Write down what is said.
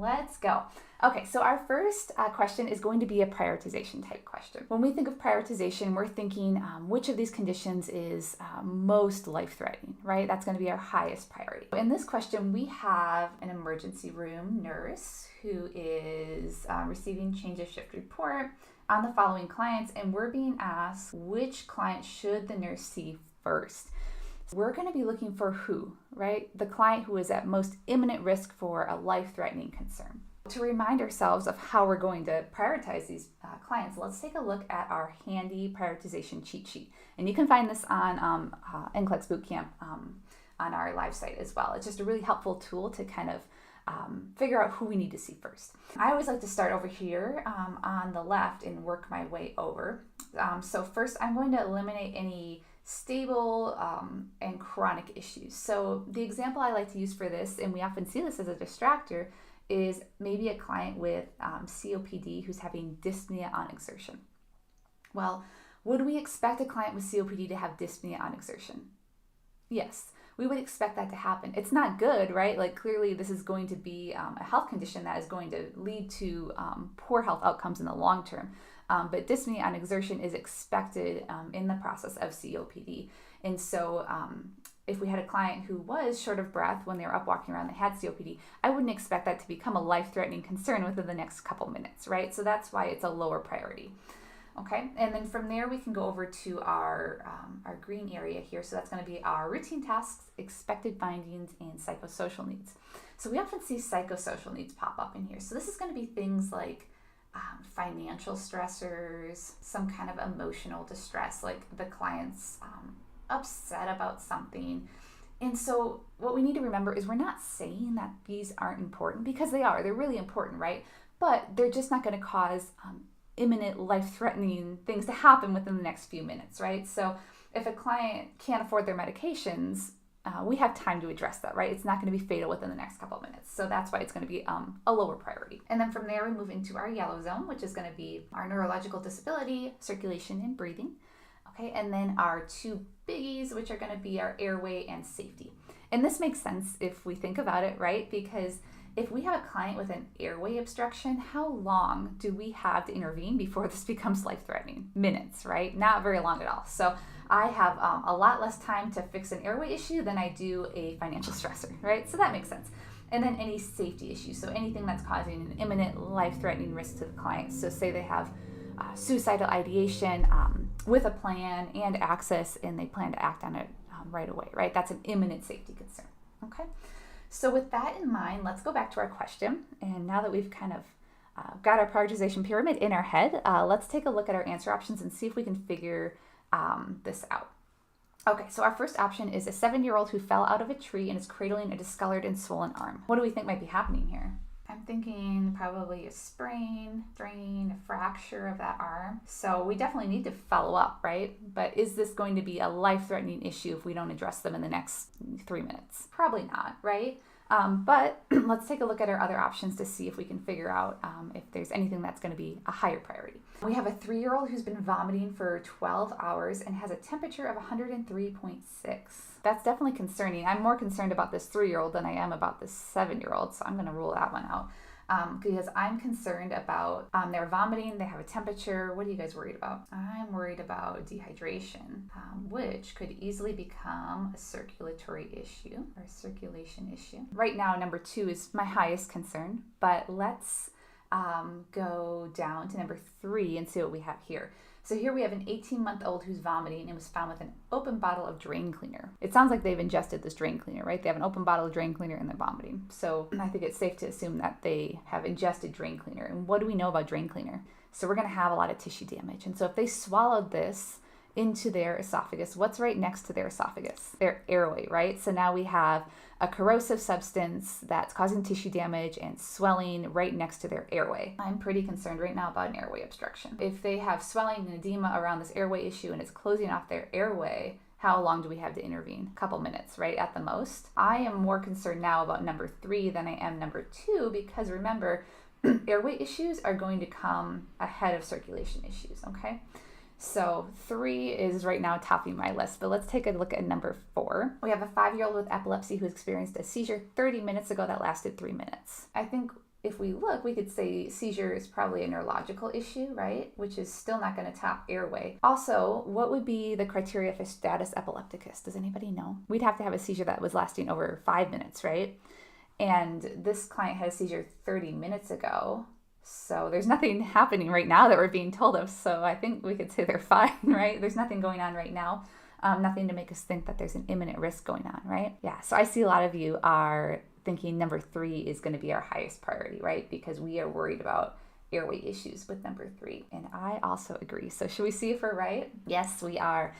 Let's go. Okay, so our first question is going to be a prioritization type question. When we think of prioritization, we're thinking which of these conditions is most life-threatening, right? That's going to be our highest priority. In this question, we have an emergency room nurse who is receiving change of shift report on the following clients, and we're being asked which client should the nurse see first. We're going to be looking for who, right? The client who is at most imminent risk for a life-threatening concern. To remind ourselves of how we're going to prioritize these clients, let's take a look at our handy prioritization cheat sheet. And you can find this on NCLEX Bootcamp on our live site as well. It's just a really helpful tool to kind of figure out who we need to see first. I always like to start over here on the left and work my way over. So first, I'm going to eliminate any stable and chronic issues. So the example I like to use for this, and we often see this as a distractor, is maybe a client with COPD who's having dyspnea on exertion. Well, would we expect a client with COPD to have dyspnea on exertion? Yes, we would expect that to happen. It's not good, right? Like clearly this is going to be a health condition that is going to lead to poor health outcomes in the long term. But dyspnea on exertion is expected in the process of COPD. And so if we had a client who was short of breath when they were up walking around, they had COPD, I wouldn't expect that to become a life-threatening concern within the next couple minutes, right? So that's why it's a lower priority. Okay, and then from there we can go over to our green area here. So that's going to be our routine tasks, expected findings, and psychosocial needs. So we often see psychosocial needs pop up in here. So this is going to be things like financial stressors, some kind of emotional distress, like the client's upset about something. And so what we need to remember is we're not saying that these aren't important, because they are. They're really important, right? But they're just not going to cause imminent life-threatening things to happen within the next few minutes, right? So if a client can't afford their medications, we have time to address that, right? It's not going to be fatal within the next couple of minutes. So that's why it's going to be a lower priority. And then from there, we move into our yellow zone, which is going to be our neurological disability, circulation, and breathing. Okay, and then our two biggies, which are going to be our airway and safety. And this makes sense if we think about it, right? Because if we have a client with an airway obstruction, how long do we have to intervene before this becomes life-threatening? Minutes, right? Not very long at all. So I have a lot less time to fix an airway issue than I do a financial stressor, right? So that makes sense. And then any safety issues, so anything that's causing an imminent life-threatening risk to the client. So say they have suicidal ideation with a plan and access, and they plan to act on it right away, right? That's an imminent safety concern, okay? So with that in mind, let's go back to our question. And now that we've kind of got our prioritization pyramid in our head, let's take a look at our answer options and see if we can figure this out. Okay, so our first option is a 7-year-old who fell out of a tree and is cradling a discolored and swollen arm. What do we think might be happening here? I'm thinking probably a sprain, strain, a fracture of that arm. So we definitely need to follow up, right? But is this going to be a life-threatening issue if we don't address them in the next 3 minutes? Probably not, right? But let's take a look at our other options to see if we can figure out if there's anything that's going to be a higher priority. We have a 3-year-old who's been vomiting for 12 hours and has a temperature of 103.6. That's definitely concerning. I'm more concerned about this 3-year-old than I am about this 7-year-old, so I'm going to rule that one out. Because I'm concerned about they're vomiting, they have a temperature. What are you guys worried about? I'm worried about dehydration, which could easily become a circulatory issue or a circulation issue. Right now, number 2 is my highest concern, but let's go down to number 3 and see what we have here. So here we have an 18-month-old who's vomiting and was found with an open bottle of drain cleaner. It sounds like they've ingested this drain cleaner, right? They have an open bottle of drain cleaner and they're vomiting. So I think it's safe to assume that they have ingested drain cleaner. And what do we know about drain cleaner? So we're going to have a lot of tissue damage. And so if they swallowed this into their esophagus, what's right next to their esophagus? Their airway, right? So now we have a corrosive substance that's causing tissue damage and swelling right next to their airway. I'm pretty concerned right now about an airway obstruction. If they have swelling and edema around this airway issue and it's closing off their airway, how long do we have to intervene? A couple minutes, right, at the most. I am more concerned now about number 3 than I am number 2 because remember, airway issues are going to come ahead of circulation issues, okay? So 3 is right now topping my list, but let's take a look at number 4. We have a 5-year-old with epilepsy who experienced a seizure 30 minutes ago that lasted 3 minutes. I think if we look, we could say seizure is probably a neurological issue, right? Which is still not going to top airway. Also, what would be the criteria for status epilepticus? Does anybody know? We'd have to have a seizure that was lasting over 5 minutes, right? And this client had a seizure 30 minutes ago. So there's nothing happening right now that we're being told of. So I think we could say they're fine, right? There's nothing going on right now. Nothing to make us think that there's an imminent risk going on, right? Yeah, so I see a lot of you are thinking number 3 is going to be our highest priority, right? Because we are worried about airway issues with number 3. And I also agree. So should we see if we're right? Yes, we are.